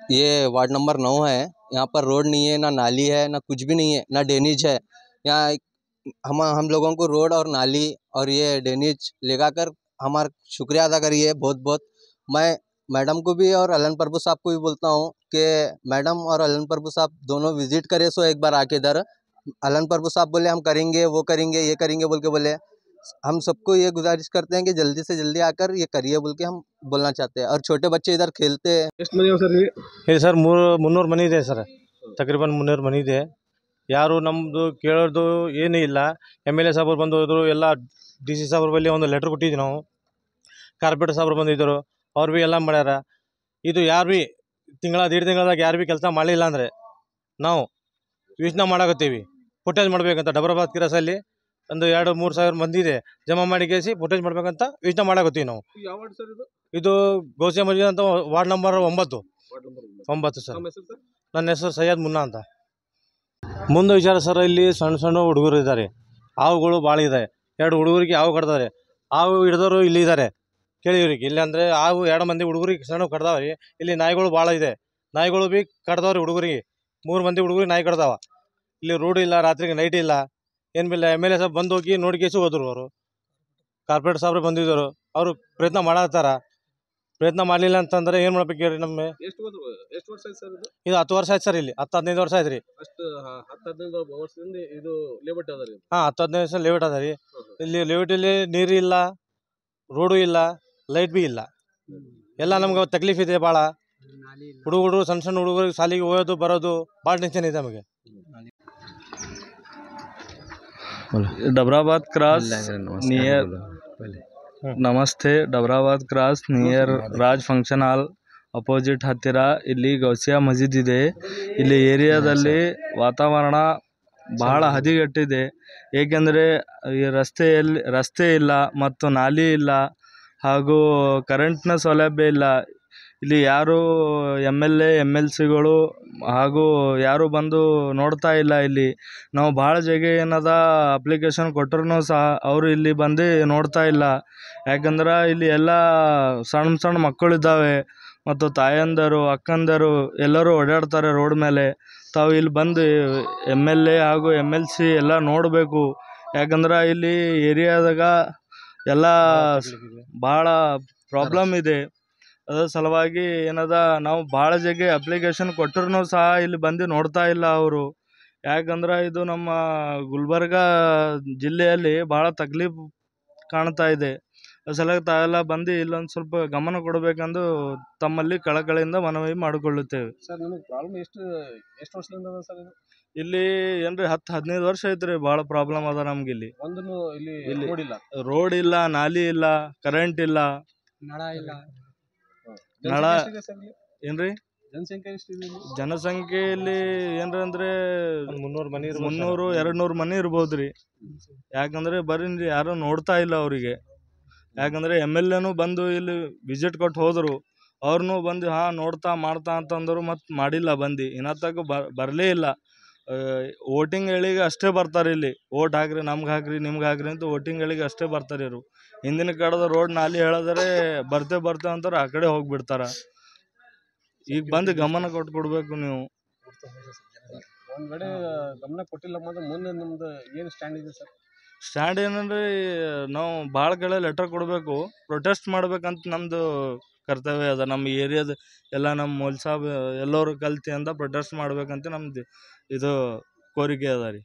ये ward number 9 है। यहाँ पर रोड नहीं है, ना नाली है, ना कुछ भी नहीं है, ना ड्रेनेज है। यहाँ हम लोगों को रोड और नाली और ये ड्रेनेज लगाकर हमारा शुक्रिया अदा करिए बहुत बहुत। मैं मैडम को भी और अलन प्रभु साहब को भी बोलता हूँ कि मैडम और अलन प्रभु साहब दोनों विजिट करे सो एक बार आके इधर। अलन प्रभु साहब बोले हम करेंगे, वो करेंगे, ये करेंगे बोल के बोले। हम सबको ये गुजारिश करते हैं कि जल्दी से जल्दी आकर ये करिए बोल के हम बोलना चाहते हैं। और छोटे बच्चे इधर खेलते हैं। ಎಷ್ಟು ಮನೆ ಸರ್ ಇಲ್ಲಿ? ಇಲ್ಲಿ ಸರ್ 300 ಮನೆ ಇದೆ ಸರ್, ತಕರೀಬನ್ 300 ಮನೆ ಇದೆ. ಯಾರು ನಮ್ಮದು ಕೇಳೋದು ಏನೂ ಇಲ್ಲ. MLA ಸಾಹೇಬರು ಬಂದು ಹೋದರು, ಎಲ್ಲ DC ಸಾಹೇಬ್ರ ಬಳಿ ಒಂದು ಲೆಟ್ರ್ ಕೊಟ್ಟಿದ್ವಿ ನಾವು. ಕಾರ್ಪೊರೇಟರ್ ಸಾಹೇಬ್ರು ಬಂದಿದ್ದರು, ಅವ್ರು ಭೀ ಎಲ್ಲ ಮಾಡ್ಯಾರ. ಇದು ಯಾರು ಭೀ ದೀಡ್ ತಿಂಗಳದಾಗ ಯಾರು ಭೀ ಕೆಲಸ ಮಾಡಲಿಲ್ಲ ಅಂದರೆ ನಾವು ಯೋಚನೆ ಮಾಡಾಕತ್ತೀವಿ. ಫುಟೇಜ್ ಮಾಡಬೇಕಂತ ಡಬ್ರಾಬಾದ್ ಕ್ರಾಸಲ್ಲಿ ಒಂದು 2-3 ಸಾವಿರ ಮಂದಿ ಇದೆ, ಜಮಾ ಮಾಡಿ ಕೇಸಿ ಫುಟೇಜ್ ಮಾಡ್ಬೇಕಂತ ಯೋಚನೆ ಮಾಡಾಕತ್ತೀವಿ ನಾವು. ಯಾವ ವಾರ್ಡ್ ಸರ್ ಇದು? ಇದು ಗೌಸಿಯಾ ಮಸ್ಜಿದ್ ಅಂತ ward number 9 ward number 9 sir. ನಮ್ಮ ಹೆಸರು ಸರ್? ನನ್ನ ಹೆಸರು ಸೈಯದ್ ಮುನ್ನಾ ಅಂತ. ಮುಂದೆ ವಿಚಾರ ಸರ್, ಇಲ್ಲಿ ಸಣ್ಣ ಸಣ್ಣ ಹುಡುಗರು ಇದ್ದಾರೆ, ಹಾವುಗಳು ಭಾಳ ಇದೆ. 2 ಹುಡುಗರಿಗೆ ಹಾವು ಕಡ್ದಾವೆ. ಹಾವು ಹಿಡಿದವರು ಇಲ್ಲಿ ಇದ್ದಾರೆ ಕೇಳಿವ್ರಿಗೆ. ಇಲ್ಲಿ ಅಂದರೆ ಹಾವು 2 ಮಂದಿ ಹುಡುಗರಿಗೆ ಸಣ್ಣ ಕಡ್ದಾವ್ರಿ. ಇಲ್ಲಿ ನಾಯಿಗಳು ಭಾಳ ಇದೆ, ನಾಯಿಗಳು ಭೀ ಕಡ್ದವ್ರಿ ಹುಡುಗರಿಗೆ. 3 ಮಂದಿ ಹುಡುಗರಿಗೆ ನಾಯಿ ಕಡ್ದಾವ. ಇಲ್ಲಿ ರೋಡ್ ಇಲ್ಲ, ರಾತ್ರಿಗೆ ನೈಟ್ ಇಲ್ಲ, ಏನು ಬಿಲ್ಲ. MLA ಸಾಹೇಬ್ ಬಂದು ಹೋಗಿ ನೋಡಿ ಕೇಸಿ ಹೋದರು. ಅವರು ಕಾರ್ಪೊರೇಟರ್ ಸಾಹೇಬ್ರು ಬಂದಿದ್ದರು, ಅವರು ಪ್ರಯತ್ನ ಮಾಡತ್ತಾರ. ಪ್ರಯತ್ನ ಮಾಡಲಿಲ್ಲ ಅಂತಂದ್ರೆ ಏನು ಮಾಡ್ಬೇಕು ಹೇಳ್ರಿ? ಎಷ್ಟು ವರ್ಷ ಆಯ್ತು ಸರ್ ಇದು? ಇದು 10 ವರ್ಷ ಆಯ್ತು ಸರ್, ಇಲ್ಲಿ 10-15 ವರ್ಷ ಆಯ್ತು ರೀ. ಅಷ್ಟು 10-15 ವರ್ಷದಿಂದ ಇದು ಲೇಔಟ್ ಅದ ರೀ? ಹಾಂ, 10-15 ವರ್ಷ ಲೇಔಟ್ ಅದ ರೀ. ಇಲ್ಲಿ ಲೇಔಟಲ್ಲಿ ನೀರು ಇಲ್ಲ, ರೋಡು ಇಲ್ಲ, ಲೈಟ್ ಭೀ ಇಲ್ಲ. ಎಲ್ಲ ನಮ್ಗೆ ತಕ್ಲೀಫ್ ಇದೆ ಭಾಳ. ಹುಡುಗರು ಸಣ್ಣ ಸಣ್ಣ ಹುಡುಗರಿಗೆ ಶಾಲೆಗೆ ಹೋಗೋದು ಬರೋದು ಭಾಳ ಟೆನ್ಷನ್ ಇದೆ ನಮಗೆ. डबराबाद क्रॉस नियर ನಮಸ್ತೆ. Dabrabad cross near Raj function hall opposite ಹತ್ತಿರ ಇಲ್ಲಿ ಗೌಸಿಯಾ ಮಸ್ಜಿದ್ ಇದೆ. ಇಲ್ಲಿ ಏರಿಯಾದಲ್ಲಿ ವಾತಾವರಣ ಬಹಳ ಹದಗೆಟ್ಟಿದೆ. ಏಕೆಂದರೆ ಈ ರಸ್ತೆ ಇಲ್ಲ ಮತ್ತು ನಾಲಿ ಇಲ್ಲ ಹಾಗೂ ಕರೆಂಟ್ನ ಸೌಲಭ್ಯ ಇಲ್ಲ. ಇಲ್ಲಿ ಯಾರು MLA MLCಗಳು ಹಾಗೂ ಯಾರು ಬಂದು ನೋಡ್ತಾ ಇಲ್ಲ. ಇಲ್ಲಿ ನಾವು ಭಾಳ ಜಾಗ ಏನದ ಅಪ್ಲಿಕೇಶನ್ ಕೊಟ್ಟರು ಸಹ ಅವರು ಇಲ್ಲಿ ಬಂದು ನೋಡ್ತಾ ಇಲ್ಲ. ಯಾಕಂದ್ರೆ ಇಲ್ಲಿ ಎಲ್ಲ ಸಣ್ಣ ಸಣ್ಣ ಮಕ್ಕಳಿದ್ದಾವೆ ಮತ್ತು ತಾಯಂದರು ಅಕ್ಕಂದರು ಎಲ್ಲರೂ ಓಡಾಡ್ತಾರೆ ರೋಡ್ ಮೇಲೆ. ತಾವು ಇಲ್ಲಿ ಬಂದು MLA ಹಾಗೂ MLC ಎಲ್ಲ ನೋಡಬೇಕು. ಯಾಕಂದ್ರೆ ಇಲ್ಲಿ ಏರಿಯಾದಾಗ ಎಲ್ಲ ಭಾಳ ಪ್ರಾಬ್ಲಮ್ ಇದೆ. ಅದರ ಸಲುವಾಗಿ ಏನದ ನಾವು ಭಾಳ ಜಾಗ ಅಪ್ಲಿಕೇಶನ್ ಕೊಟ್ಟರು ಸಹ ಇಲ್ಲಿ ಬಂದು ನೋಡ್ತಾ ಇಲ್ಲ ಅವರು. ಯಾಕಂದ್ರೆ ಇದು ನಮ್ಮ ಗುಲ್ಬರ್ಗ ಜಿಲ್ಲೆಯಲ್ಲಿ ಭಾಳ ತಕ್ಲೀಫ್ ಕಾಣ್ತಾ ಇದೆ. ಅದ್ರ ಸಲುವಾಗಿ ತಾವೆಲ್ಲ ಬಂದು ಇಲ್ಲೊಂದು ಸ್ವಲ್ಪ ಗಮನ ಕೊಡಬೇಕೆಂದು ತಮ್ಮಲ್ಲಿ ಕಳಕಳಿಯಿಂದ ಮನವಿ ಮಾಡಿಕೊಳ್ಳುತ್ತೇವೆ. ಸರ್ ನಿಮಗೆ ಪ್ರಾಬ್ಲಮ್ ಎಷ್ಟು ವರ್ಷದಿಂದ ಅದ ಸರ್ ಇದು? ಇಲ್ಲಿ ಏನ್ರಿ 10-15 ವರ್ಷ ಐತ್ರಿ. ಭಾಳ ಪ್ರಾಬ್ಲಮ್ ಅದ ನಮ್ಗೆ ಇಲ್ಲಿ. ಒಂದನ್ನು ಇಲ್ಲಿ ರೋಡ್ ಇಲ್ಲ, ನಾಲಿ ಇಲ್ಲ, ಕರೆಂಟ್ ಇಲ್ಲ, ನಳ ಇಲ್ಲ. ನಳ ಏನ್ರಿ ಜನಸಂಖ್ಯೆ ಎಷ್ಟಿದೆ? ಜನಸಂಖ್ಯೆ ಇಲ್ಲಿ ಏನ್ರಿ ಅಂದ್ರೆ 300-200 ಮನೆ ಇರ್ಬೋದ್ರಿ. ಯಾಕಂದ್ರೆ ಬರ್ರಿ ಯಾರು ನೋಡ್ತಾ ಇಲ್ಲ ಅವರಿಗೆ. ಯಾಕಂದ್ರೆ MLAನು ಬಂದು ಇಲ್ಲಿ ವಿಸಿಟ್ ಕೊಟ್ಟು ಹೋದರು. ಅವ್ರನ್ನೂ ಬಂದು ನೋಡ್ತಾ ಮಾಡ್ತಾ ಅಂತಂದರು, ಮತ್ತು ಮಾಡಿಲ್ಲ. ಬಂದು ಇನ್ನತ್ತಕ ಬರಲೇ ಇಲ್ಲ. ವೋಟಿಂಗ್ ಗಳಿಗೆ ಅಷ್ಟೇ ಬರ್ತಾರೆ ಇಲ್ಲಿ. ವೋಟ್ ಹಾಕ್ರಿ, ನಮ್ಗೆ ಹಾಕ್ರಿ, ನಿಮ್ಗೆ ಹಾಕ್ರಿ ಅಂತ ವೋಟಿಂಗ್ ಗಳಿಗೆ ಅಷ್ಟೇ ಬರ್ತಾರೆ ಇವರು. ಹಿಂದಿನ ಕಡೆದ ರೋಡ್ ನಾಲಿ ಹೇಳಿದ್ರೆ ಬರ್ತೇವೆ ಅಂತಾರೆ, ಆ ಕಡೆ ಹೋಗ್ಬಿಡ್ತಾರ. ಈಗ ಬಂದು ಗಮನ ಕೊಡ್ಬೇಕು ನೀವು. ಒಂದ್ ವೇಳೆ ಗಮನ ಕೊಟ್ಟಿಲ್ಲ ಮುಂದೆ ನಿಮ್ದು ಏನು ಸ್ಟ್ಯಾಂಡ್ ಇದೆ ಸರ್? ಸ್ಟ್ಯಾಂಡ್ ಏನಂದ್ರೆ ನಾವು ಭಾಳ ಕಡೆ ಲೆಟರ್ ಕೊಡಬೇಕು, ಪ್ರೊಟೆಸ್ಟ್ ಮಾಡ್ಬೇಕಂತ ನಮ್ಮದು ಕರ್ತವ್ಯ ಅದ. ನಮ್ಮ ಏರಿಯಾದ ಎಲ್ಲ ನಮ್ಮ ಮೌಲ್ ಸಾಬ್ ಎಲ್ಲರೂ ಕಲ್ತಿ ಅಂತ ಪ್ರೊಟೆಸ್ಟ್ ಮಾಡ್ಬೇಕಂತ ನಮ್ದು ಇದು ಕೋರಿಕೆ ಅದ ರೀ.